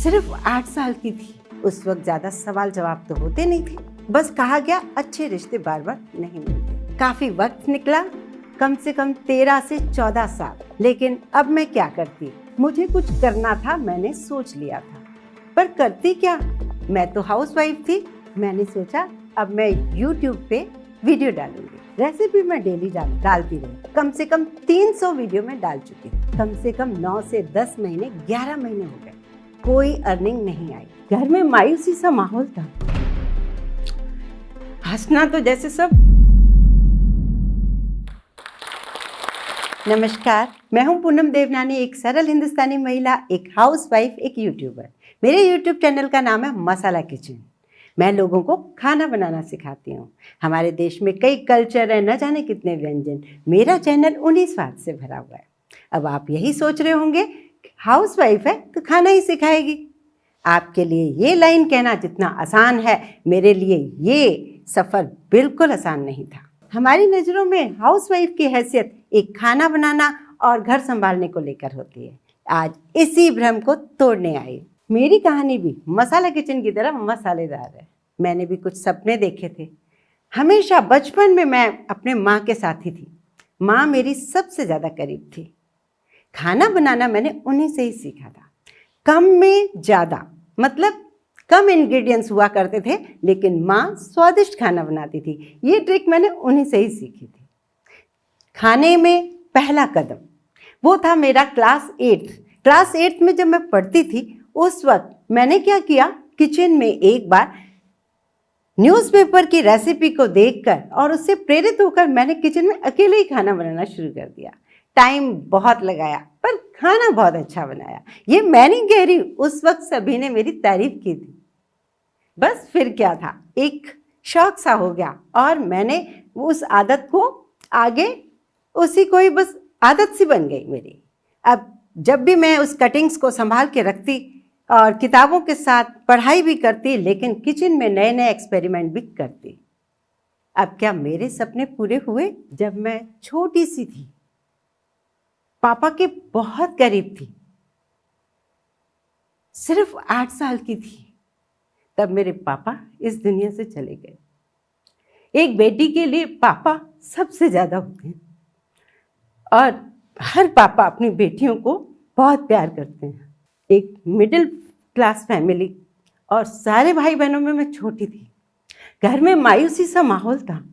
सिर्फ 8 साल की थी। उस वक्त ज्यादा सवाल जवाब तो होते नहीं थे, बस कहा गया अच्छे रिश्ते बार बार नहीं मिलते। काफी वक्त निकला, कम से कम 13 से 14 साल। लेकिन अब मैं क्या करती, मुझे कुछ करना था, मैंने सोच लिया था, पर करती क्या। मैं तो हाउसवाइफ थी। मैंने सोचा अब मैं YouTube पे वीडियो डालूंगी। रेसिपी मैं डेली डालती रही। कम से कम 300 वीडियो में डाल चुकी थी। कम से कम 9 से 10 महीने 11 महीने हो गए, कोई अर्निंग नहीं आई। घर में मायूसी सा माहौल था, हंसना तो जैसे सब। नमस्कार, मैं हूं पूनम देवनानी, एक सरल हिंदुस्तानी महिला, एक हाउसवाइफ, एक यूट्यूबर। मेरे यूट्यूब चैनल का नाम है मसाला किचन। मैं लोगों को खाना बनाना सिखाती हूँ। हमारे देश में कई कल्चर है, न जाने कितने व्यंजन। मेरा चैनल उन्हीं स्वाद से भरा हुआ है। अब आप यही सोच रहे होंगे, हाउसवाइफ है तो खाना ही सिखाएगी। आपके लिए ये लाइन कहना जितना आसान है, मेरे लिए ये सफ़र बिल्कुल आसान नहीं था। हमारी नज़रों में हाउसवाइफ की हैसियत एक खाना बनाना और घर संभालने को लेकर होती है। आज इसी भ्रम को तोड़ने आई। मेरी कहानी भी मसाला किचन की तरह मसालेदार है। मैंने भी कुछ सपने देखे थे। हमेशा बचपन में मैं अपने माँ के साथ ही थी। माँ मेरी सबसे ज़्यादा करीब थी। खाना बनाना मैंने उन्हीं से ही सीखा था। कम में ज़्यादा, मतलब कम इंग्रेडिएंट्स हुआ करते थे, लेकिन माँ स्वादिष्ट खाना बनाती थी। ये ट्रिक मैंने उन्हीं से ही सीखी थी। खाने में पहला कदम वो था मेरा क्लास 8 में जब मैं पढ़ती थी, उस वक्त मैंने क्या किया, किचन में एक बार न्यूज़पेपर की रेसिपी को देखकर और उससे प्रेरित होकर मैंने किचन में अकेले ही खाना बनाना शुरू कर दिया। टाइम बहुत लगाया, पर खाना बहुत अच्छा बनाया। ये मैं नहीं कह रही, उस वक्त सभी ने मेरी तारीफ की थी। बस फिर क्या था, एक शौक सा हो गया और मैंने उस आदत को आगे, उसी को ही बस आदत सी बन गई मेरी। अब जब भी मैं उस कटिंग्स को संभाल के रखती और किताबों के साथ पढ़ाई भी करती, लेकिन किचन में नए नए एक्सपेरिमेंट भी करती। अब क्या मेरे सपने पूरे हुए। जब मैं छोटी सी थी, पापा के बहुत करीब थी, सिर्फ 8 साल की थी, तब मेरे पापा इस दुनिया से चले गए। एक बेटी के लिए पापा सबसे ज्यादा होते हैं और हर पापा अपनी बेटियों को बहुत प्यार करते हैं। एक मिडिल क्लास फैमिली और सारे भाई बहनों में मैं छोटी थी। घर में मायूसी सा माहौल था,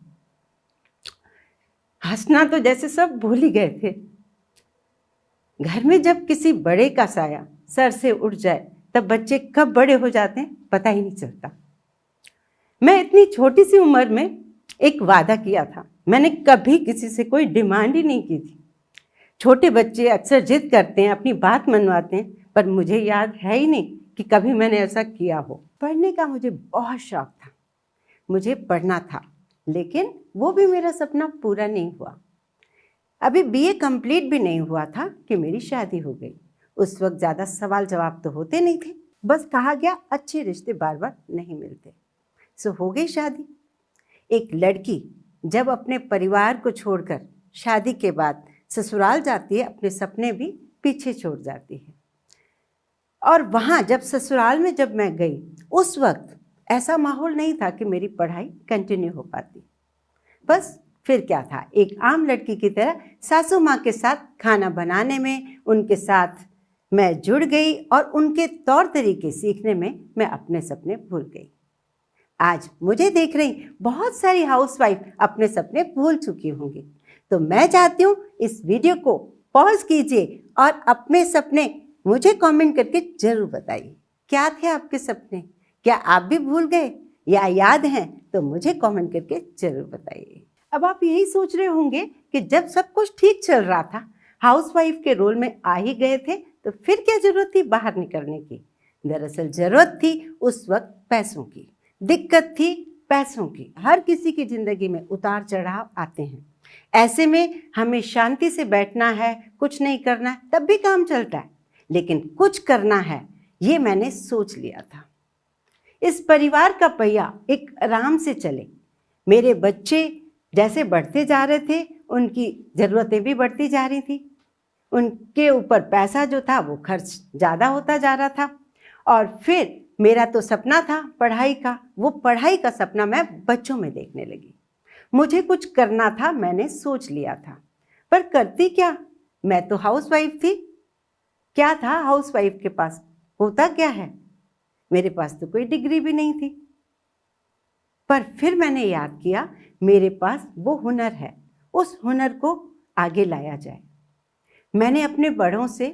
हंसना तो जैसे सब भूल ही गए थे। घर में जब किसी बड़े का साया सर से उठ जाए, तब बच्चे कब बड़े हो जाते हैं पता ही नहीं चलता। मैं इतनी छोटी सी उम्र में एक वादा किया था। मैंने कभी किसी से कोई डिमांड ही नहीं की थी। छोटे बच्चे अक्सर जिद करते हैं, अपनी बात मनवाते हैं, पर मुझे याद है ही नहीं कि कभी मैंने ऐसा किया हो। पढ़ने का मुझे बहुत शौक था, मुझे पढ़ना था, लेकिन वो भी मेरा सपना पूरा नहीं हुआ। अभी BA कंप्लीट भी नहीं हुआ था कि मेरी शादी हो गई। उस वक्त ज़्यादा सवाल जवाब तो होते नहीं थे, बस कहा गया अच्छे रिश्ते बार बार नहीं मिलते। सो हो गई शादी। एक लड़की जब अपने परिवार को छोड़कर शादी के बाद ससुराल जाती है, अपने सपने भी पीछे छोड़ जाती है। और वहाँ जब ससुराल में जब मैं गई, उस वक्त ऐसा माहौल नहीं था कि मेरी पढ़ाई कंटिन्यू हो पाती। बस फिर क्या था, एक आम लड़की की तरह सासू माँ के साथ खाना बनाने में उनके साथ मैं जुड़ गई और उनके तौर तरीके सीखने में मैं अपने सपने भूल गई। आज मुझे देख रही बहुत सारी हाउसवाइफ अपने सपने भूल चुकी होंगी, तो मैं चाहती हूँ इस वीडियो को पॉज कीजिए और अपने सपने मुझे कमेंट करके जरूर बताइए। क्या थे आपके सपने? क्या आप भी भूल गए या याद हैं? तो मुझे कमेंट करके जरूर बताइए। अब आप यही सोच रहे होंगे कि जब सब कुछ ठीक चल रहा था, हाउसवाइफ के रोल में आ ही गए थे, तो फिर क्या जरूरत थी बाहर निकलने की। दरअसल जरूरत थी उस वक्त पैसों की, दिक्कत थी पैसों की। हर किसी की जिंदगी में उतार चढ़ाव आते हैं। ऐसे में हमें शांति से बैठना है, कुछ नहीं करना है, तब भी काम चलता है, लेकिन कुछ करना है, ये मैंने सोच लिया था। इस परिवार का पहिया एक आराम से चले। मेरे बच्चे जैसे बढ़ते जा रहे थे, उनकी ज़रूरतें भी बढ़ती जा रही थी। उनके ऊपर पैसा जो था वो खर्च ज़्यादा होता जा रहा था और फिर मेरा तो सपना था पढ़ाई का, वो पढ़ाई का सपना मैं बच्चों में देखने लगी। मुझे कुछ करना था, मैंने सोच लिया था, पर करती क्या? मैं तो हाउसवाइफ थी। क्या था हाउसवाइफ के पास? होता क्या है? मेरे पास तो कोई डिग्री भी नहीं थी। पर फिर मैंने याद किया मेरे पास वो हुनर है, उस हुनर को आगे लाया जाए। मैंने अपने बड़ों से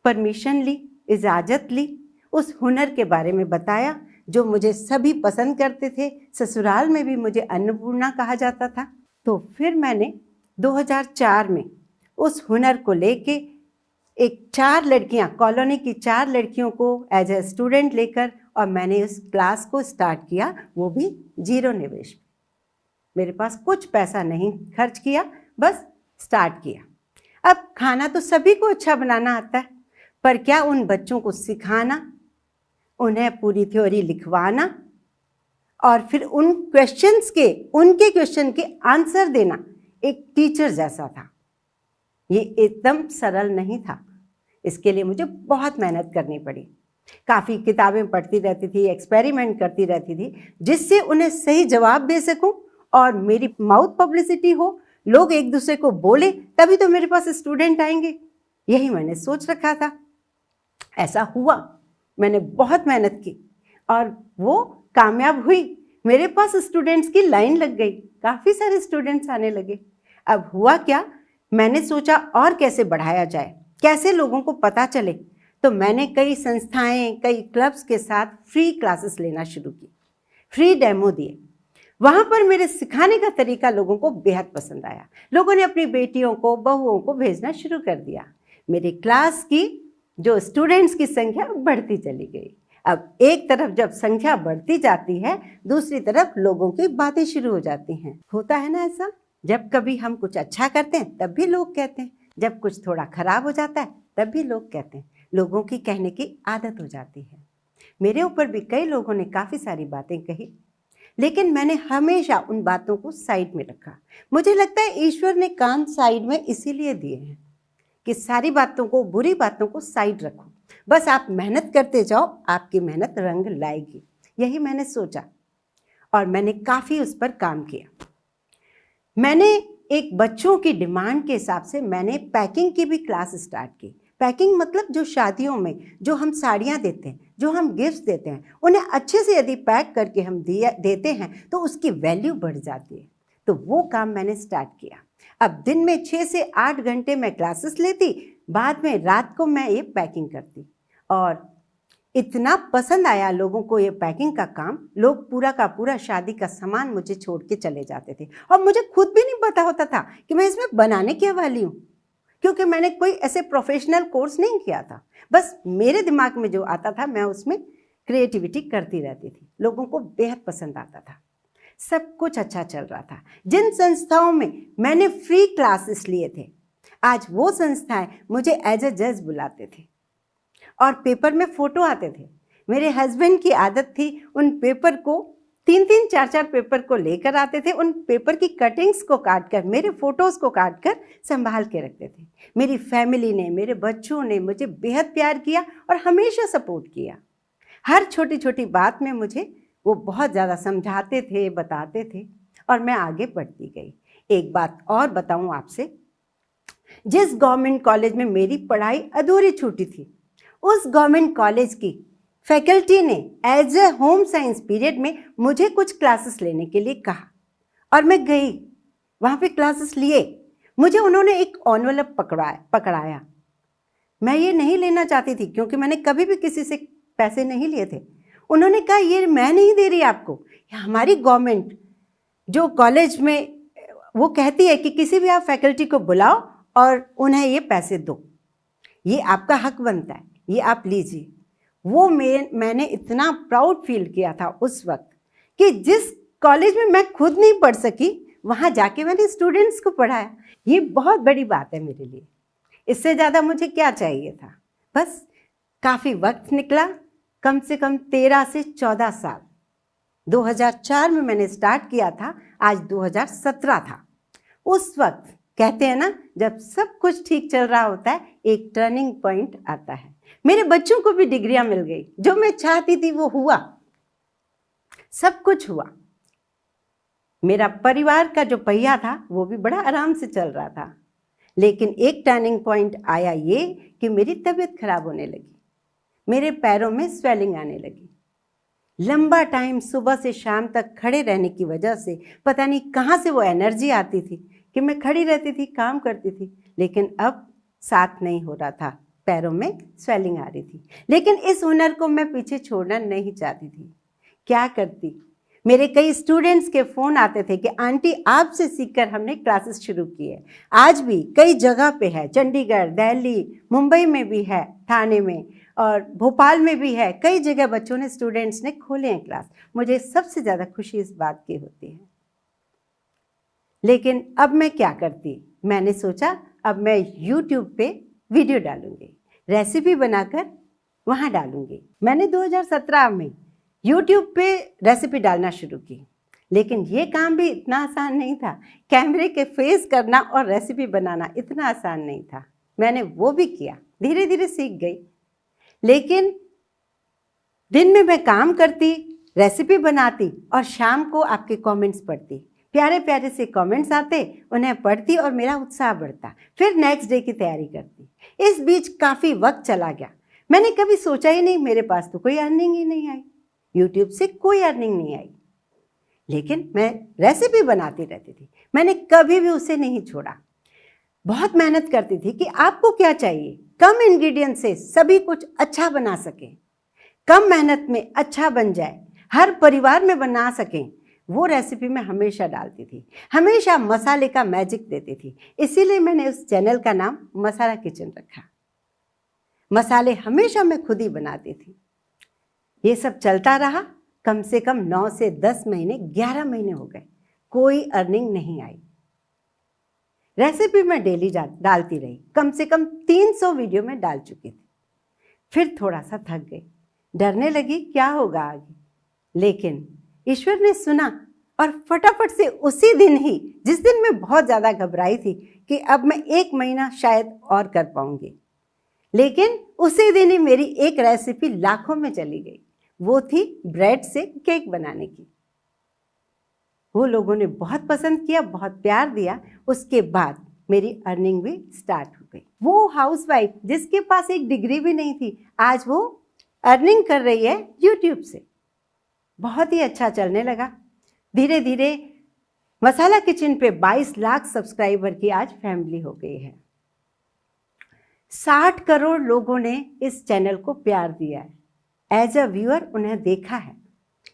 परमिशन ली, इजाज़त ली, उस हुनर के बारे में बताया जो मुझे सभी पसंद करते थे। ससुराल में भी मुझे अन्नपूर्णा कहा जाता था। तो फिर मैंने 2004 में उस हुनर को लेके एक 4 लड़कियां, कॉलोनी की 4 लड़कियों को एज ए स्टूडेंट लेकर, और मैंने उस क्लास को स्टार्ट किया, वो भी 0 निवेश। मेरे पास कुछ पैसा नहीं खर्च किया, बस स्टार्ट किया। अब खाना तो सभी को अच्छा बनाना आता है, पर क्या उन बच्चों को सिखाना, उन्हें पूरी थ्योरी लिखवाना और फिर उनके क्वेश्चन के आंसर देना एक टीचर जैसा था। ये एकदम सरल नहीं था। इसके लिए मुझे बहुत मेहनत करनी पड़ी। काफ़ी किताबें पढ़ती रहती थी, एक्सपेरिमेंट करती रहती थी, जिससे उन्हें सही जवाब दे सकूं और मेरी माउथ पब्लिसिटी हो, लोग एक दूसरे को बोले, तभी तो मेरे पास स्टूडेंट आएंगे। यही मैंने सोच रखा था। ऐसा हुआ। मैंने बहुत मेहनत की और वो कामयाब हुई। मेरे पास स्टूडेंट्स की लाइन लग गई, काफ़ी सारे स्टूडेंट्स आने लगे। अब हुआ क्या, मैंने सोचा और कैसे बढ़ाया जाए, कैसे लोगों को पता चले। तो मैंने कई संस्थाएं, कई क्लब्स के साथ फ्री क्लासेस लेना शुरू की, फ्री डेमो दिए। वहाँ पर मेरे सिखाने का तरीका लोगों को बेहद पसंद आया। लोगों ने अपनी बेटियों को, बहुओं को भेजना शुरू कर दिया। मेरी क्लास की जो स्टूडेंट्स की संख्या बढ़ती चली गई। अब एक तरफ जब संख्या बढ़ती जाती है, दूसरी तरफ लोगों की बातें शुरू हो जाती हैं। होता है ना ऐसा, जब कभी हम कुछ अच्छा करते हैं तब भी लोग कहते हैं, जब कुछ थोड़ा खराब हो जाता है तब भी लोग कहते हैं। लोगों की कहने की आदत हो जाती है। मेरे ऊपर भी कई लोगों ने काफ़ी सारी बातें कही, लेकिन मैंने हमेशा उन बातों को साइड में रखा। मुझे लगता है ईश्वर ने कान साइड में इसीलिए दिए हैं कि सारी बातों को, बुरी बातों को साइड रखो, बस आप मेहनत करते जाओ, आपकी मेहनत रंग लाएगी। यही मैंने सोचा और मैंने काफ़ी उस पर काम किया। मैंने एक बच्चों की डिमांड के हिसाब से मैंने पैकिंग की भी क्लास स्टार्ट की। पैकिंग मतलब जो शादियों में जो हम साड़ियाँ देते हैं, जो हम गिफ्ट्स देते हैं, उन्हें अच्छे से यदि पैक करके हम देते हैं तो उसकी वैल्यू बढ़ जाती है। तो वो काम मैंने स्टार्ट किया। अब दिन में 6 से 8 घंटे मैं क्लासेस लेती, बाद में रात को मैं ये पैकिंग करती, और इतना पसंद आया लोगों को ये पैकिंग का काम। लोग पूरा का पूरा शादी का सामान मुझे छोड़ के चले जाते थे और मुझे खुद भी नहीं पता होता था कि मैं इसमें बनाने क्या वाली हूँ, क्योंकि मैंने कोई ऐसे प्रोफेशनल कोर्स नहीं किया था। बस मेरे दिमाग में जो आता था मैं उसमें क्रिएटिविटी करती रहती थी। लोगों को बेहद पसंद आता था, सब कुछ अच्छा चल रहा था। जिन संस्थाओं में मैंने फ्री क्लासेस लिए थे, आज वो संस्थाएं मुझे एज ए जज बुलाते थे और पेपर में फ़ोटो आते थे। मेरे हस्बैंड की आदत थी, उन पेपर को 3-3, 4-4 पेपर को लेकर आते थे। उन पेपर की कटिंग्स को काट कर, मेरे फ़ोटोज़ को काट कर संभाल के रखते थे। मेरी फैमिली ने, मेरे बच्चों ने मुझे बेहद प्यार किया और हमेशा सपोर्ट किया। हर छोटी छोटी बात में मुझे वो बहुत ज़्यादा समझाते थे, बताते थे और मैं आगे बढ़ती गई। एक बात और बताऊँ आपसे, जिस गवर्नमेंट कॉलेज में मेरी पढ़ाई अधूरी छूटी थी, उस गवर्नमेंट कॉलेज की फैकल्टी ने as a home science period में मुझे कुछ क्लासेस लेने के लिए कहा और मैं गई, वहाँ पे क्लासेस लिए। मुझे उन्होंने एक एनवेलप पकड़ाया। मैं ये नहीं लेना चाहती थी क्योंकि मैंने कभी भी किसी से पैसे नहीं लिए थे। उन्होंने कहा ये मैं नहीं दे रही आपको, हमारी गवर्नमेंट जो कॉलेज में वो कहती है कि किसी भी आप फैकल्टी को बुलाओ और उन्हें ये पैसे दो, ये आपका हक बनता है, ये आप लीजिए। वो मैंने इतना प्राउड फील किया था उस वक्त कि जिस कॉलेज में मैं खुद नहीं पढ़ सकी, वहाँ जाके मैंने स्टूडेंट्स को पढ़ाया। ये बहुत बड़ी बात है मेरे लिए। इससे ज़्यादा मुझे क्या चाहिए था। बस काफ़ी वक्त निकला, कम से कम 13 से 14 साल। 2004 में मैंने स्टार्ट किया था, आज 2017 था। उस वक्त कहते हैं ना, जब सब कुछ ठीक चल रहा होता है, एक टर्निंग पॉइंट आता है। मेरे बच्चों को भी डिग्रियां मिल गई, जो मैं चाहती थी वो हुआ, सब कुछ हुआ। मेरा परिवार का जो पहिया था वो भी बड़ा आराम से चल रहा था। लेकिन एक टर्निंग पॉइंट आया ये कि मेरी तबीयत खराब होने लगी, मेरे पैरों में स्वेलिंग आने लगी। लंबा टाइम सुबह से शाम तक खड़े रहने की वजह से पता नहीं कहाँ से वो एनर्जी आती थी कि मैं खड़ी रहती थी, काम करती थी, लेकिन अब साथ नहीं हो रहा था, पैरों में स्वेलिंग आ रही थी। लेकिन इस हुनर को मैं पीछे छोड़ना नहीं चाहती थी। क्या करती, मेरे कई स्टूडेंट्स के फ़ोन आते थे कि आंटी आपसे सीखकर हमने क्लासेस शुरू की है। आज भी कई जगह पे है, चंडीगढ़, दिल्ली, मुंबई में भी है, थाने में और भोपाल में भी है। कई जगह बच्चों ने, स्टूडेंट्स ने खोले हैं क्लास। मुझे सबसे ज़्यादा खुशी इस बात की होती है। लेकिन अब मैं क्या करती, मैंने सोचा अब मैं YouTube पे वीडियो डालूंगी, रेसिपी बनाकर वहाँ डालूंगी। मैंने 2017 में YouTube पे रेसिपी डालना शुरू की, लेकिन ये काम भी इतना आसान नहीं था। कैमरे के फेस करना और रेसिपी बनाना इतना आसान नहीं था। मैंने वो भी किया, धीरे धीरे सीख गई। लेकिन दिन में मैं काम करती, रेसिपी बनाती और शाम को आपके कमेंट्स पढ़ती। प्यारे प्यारे से कमेंट्स आते, उन्हें पढ़ती और मेरा उत्साह बढ़ता। फिर नेक्स्ट डे की तैयारी करती। इस बीच काफ़ी वक्त चला गया। मैंने कभी सोचा ही नहीं, मेरे पास तो कोई अर्निंग ही नहीं आई, YouTube से कोई अर्निंग नहीं आई। लेकिन मैं रेसिपी बनाती रहती थी, मैंने कभी भी उसे नहीं छोड़ा। बहुत मेहनत करती थी कि आपको क्या चाहिए, कम इंग्रेडिएंट से सभी कुछ अच्छा बना सकें, कम मेहनत में अच्छा बन जाए, हर परिवार में बना सकें, वो रेसिपी मैं हमेशा डालती थी। हमेशा मसाले का मैजिक देती थी। इसीलिए मैंने उस चैनल का नाम मसाला किचन रखा। मसाले हमेशा मैं खुद ही बनाती थी। ये सब चलता रहा, कम से कम 9 से 10 महीने, 11 महीने हो गए, कोई अर्निंग नहीं आई। रेसिपी मैं डेली डालती रही, कम से कम 300 वीडियो में डाल चुकी थी। फिर थोड़ा सा थक गई, डरने लगी क्या होगा आगे। लेकिन ईश्वर ने सुना और फटाफट से उसी दिन ही, जिस दिन मैं बहुत ज़्यादा घबराई थी कि अब मैं 1 महीना शायद और कर पाऊंगी, लेकिन उसी दिन ही मेरी एक रेसिपी लाखों में चली गई। वो थी ब्रेड से केक बनाने की। वो लोगों ने बहुत पसंद किया, बहुत प्यार दिया। उसके बाद मेरी अर्निंग भी स्टार्ट हो गई। वो हाउसवाइफ जिसके पास एक डिग्री भी नहीं थी, आज वो अर्निंग कर रही है YouTube से। बहुत ही अच्छा चलने लगा। धीरे धीरे मसाला किचन पे 22 लाख सब्सक्राइबर की आज फैमिली हो गई है। 60 करोड़ लोगों ने इस चैनल को प्यार दिया है। एज अ व्यूअर उन्हें देखा है।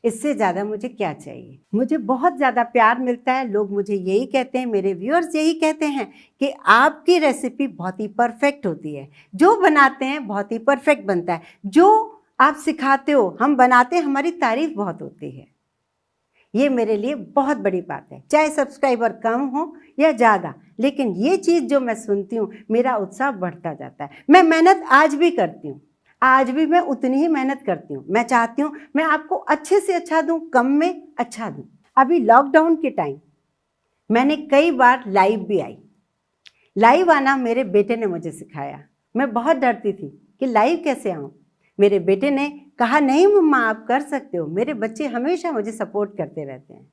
इससे ज़्यादा मुझे क्या चाहिए। मुझे बहुत ज़्यादा प्यार मिलता है। लोग मुझे यही कहते हैं, मेरे व्यूअर्स यही कहते हैं कि आपकी रेसिपी बहुत ही परफेक्ट होती है, जो बनाते हैं बहुत ही परफेक्ट बनता है, जो आप सिखाते हो हम बनाते हैं, हमारी तारीफ बहुत होती है। ये मेरे लिए बहुत बड़ी बात है, चाहे सब्सक्राइबर कम हो या ज़्यादा, लेकिन ये चीज़ जो मैं सुनती हूँ मेरा उत्साह बढ़ता जाता है। मैं मेहनत आज भी करती हूँ, आज भी मैं उतनी ही मेहनत करती हूँ। मैं चाहती हूँ मैं आपको अच्छे से अच्छा दूँ, कम में अच्छा दूँ। अभी लॉकडाउन के टाइम मैंने कई बार लाइव भी आई। लाइव आना मेरे बेटे ने मुझे सिखाया। मैं बहुत डरती थी कि लाइव कैसे आऊँ। मेरे बेटे ने कहा नहीं मम्मा आप कर सकते हो। मेरे बच्चे हमेशा मुझे सपोर्ट करते रहते हैं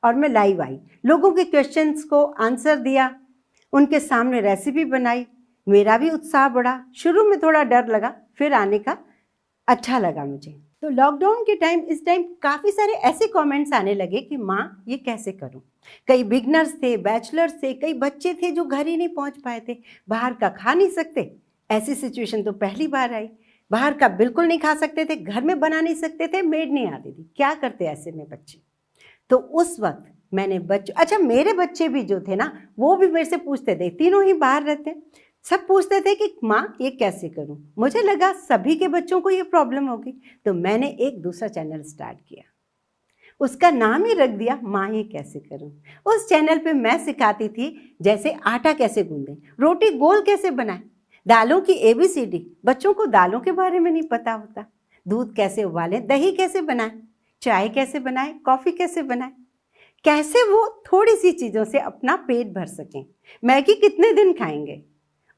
और मैं लाइव आई, लोगों के क्वेश्चंस को आंसर दिया, उनके सामने रेसिपी बनाई। मेरा भी उत्साह बढ़ा। शुरू में थोड़ा डर लगा, फिर आने का अच्छा लगा मुझे। तो लॉकडाउन के टाइम, इस टाइम काफ़ी सारे ऐसे कमेंट्स आने लगे कि माँ ये कैसे करूँ। कई बिगनर्स थे, बैचलर्स थे, कई बच्चे थे जो घर ही नहीं पहुँच पाए थे, बाहर का खा नहीं सकते। ऐसी सिचुएशन तो पहली बार आई। बाहर का बिल्कुल नहीं खा सकते थे, घर में बना नहीं सकते थे, मेड नहीं आती थी। क्या करते ऐसे में बच्चे। तो उस वक्त मैंने अच्छा मेरे बच्चे भी जो थे ना, वो भी मेरे से पूछते थे, तीनों ही बाहर रहते, सब पूछते थे कि माँ ये कैसे करूँ। मुझे लगा सभी के बच्चों को ये प्रॉब्लम होगी, तो मैंने एक दूसरा चैनल स्टार्ट किया। उसका नाम ही रख दिया माँ ये कैसे करूँ। उस चैनल पे मैं सिखाती थी जैसे आटा कैसे गूंदें, रोटी गोल कैसे बनाएं, दालों की ABCD। बच्चों को दालों के बारे में नहीं पता होता। दूध कैसे उबालें, दही कैसे बनाएं, चाय कैसे बनाएं, कॉफ़ी कैसे बनाएं, कैसे वो थोड़ी सी चीज़ों से अपना पेट भर सकें। मैगी कितने दिन खाएंगे,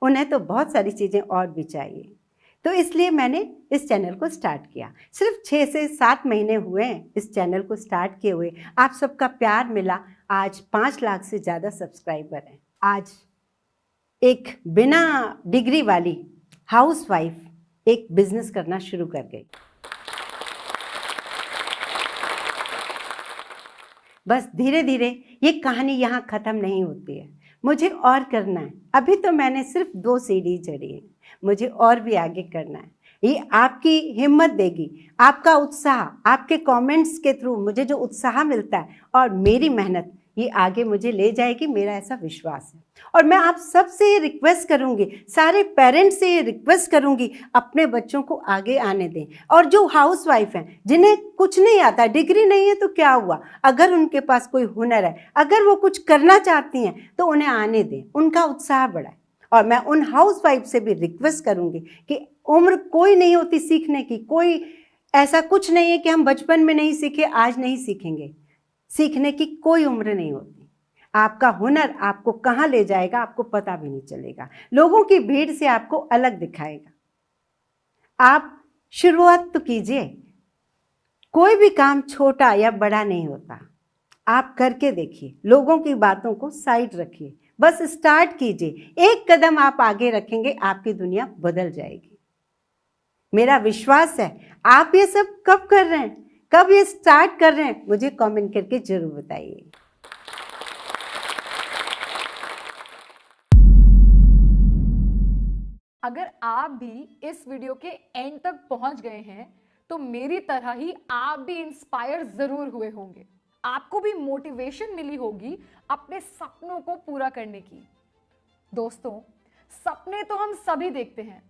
उन्हें तो बहुत सारी चीज़ें और भी चाहिए। तो इसलिए मैंने इस चैनल को स्टार्ट किया। सिर्फ 6 से 7 महीने हुए हैं इस चैनल को स्टार्ट किए हुए। आप सबका प्यार मिला, आज 5 लाख से ज़्यादा सब्सक्राइबर हैं। आज एक बिना डिग्री वाली हाउसवाइफ एक बिजनेस करना शुरू कर गई। बस धीरे धीरे ये कहानी यहाँ ख़त्म नहीं होती है, मुझे और करना है। अभी तो मैंने सिर्फ 2 सीढ़ी चढ़ी है, मुझे और भी आगे करना है। ये आपकी हिम्मत देगी, आपका उत्साह, आपके कमेंट्स के थ्रू मुझे जो उत्साह मिलता है और मेरी मेहनत ये आगे मुझे ले जाएगी, मेरा ऐसा विश्वास है। और मैं आप सबसे ये रिक्वेस्ट करूंगी, सारे पेरेंट्स से ये रिक्वेस्ट करूंगी, अपने बच्चों को आगे आने दें। और जो हाउसवाइफ हैं, जिन्हें कुछ नहीं आता, डिग्री नहीं है तो क्या हुआ, अगर उनके पास कोई हुनर है, अगर वो कुछ करना चाहती हैं तो उन्हें आने दें, उनका उत्साह बढ़ाएं। और मैं उन हाउसवाइफ से भी रिक्वेस्ट करूंगी कि उम्र कोई नहीं होती सीखने की, कोई ऐसा कुछ नहीं है कि हम बचपन में नहीं सीखे आज नहीं सीखेंगे। सीखने की कोई उम्र नहीं होती। आपका हुनर आपको कहाँ ले जाएगा आपको पता भी नहीं चलेगा, लोगों की भीड़ से आपको अलग दिखाएगा। आप शुरुआत तो कीजिए, कोई भी काम छोटा या बड़ा नहीं होता, आप करके देखिए, लोगों की बातों को साइड रखिए, बस स्टार्ट कीजिए। एक कदम आप आगे रखेंगे, आपकी दुनिया बदल जाएगी। मेरा विश्वास है। आप ये सब कब कर रहे हैं, कब ये स्टार्ट कर रहे हैं, मुझे कमेंट करके जरूर बताइए। अगर आप भी इस वीडियो के एंड तक पहुंच गए हैं तो मेरी तरह ही आप भी इंस्पायर जरूर हुए होंगे, आपको भी मोटिवेशन मिली होगी अपने सपनों को पूरा करने की। दोस्तों, सपने तो हम सभी देखते हैं,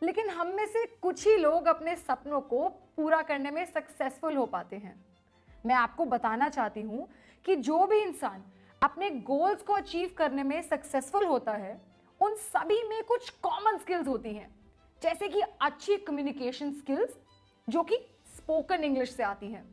लेकिन हम में से कुछ ही लोग अपने सपनों को पूरा करने में सक्सेसफुल हो पाते हैं। मैं आपको बताना चाहती हूं कि जो भी इंसान अपने गोल्स को अचीव करने में सक्सेसफुल होता है, उन सभी में कुछ कॉमन स्किल्स होती हैं, जैसे कि अच्छी कम्युनिकेशन स्किल्स, जो कि स्पोकन इंग्लिश से आती हैं।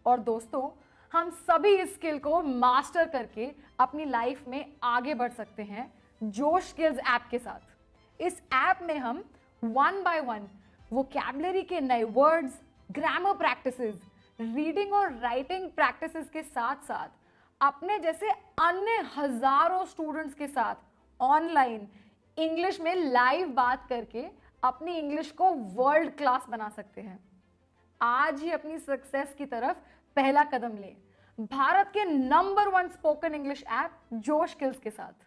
और दोस्तों, हम सभी इस स्किल को मास्टर करके अपनी लाइफ में आगे बढ़ सकते हैं जोश स्किल्स ऐप के साथ। इस ऐप में हम 1 by 1 वोकैबुलरी के नए वर्ड्स, ग्रामर प्रैक्टिसेस, रीडिंग और राइटिंग प्रैक्टिसेस के साथ साथ अपने जैसे अन्य हजारों स्टूडेंट्स के साथ ऑनलाइन इंग्लिश में लाइव बात करके अपनी इंग्लिश को वर्ल्ड क्लास बना सकते हैं। आज ही अपनी सक्सेस की तरफ पहला कदम लें, भारत के नंबर 1 स्पोकन इंग्लिश ऐप जोश स्किल्स के साथ।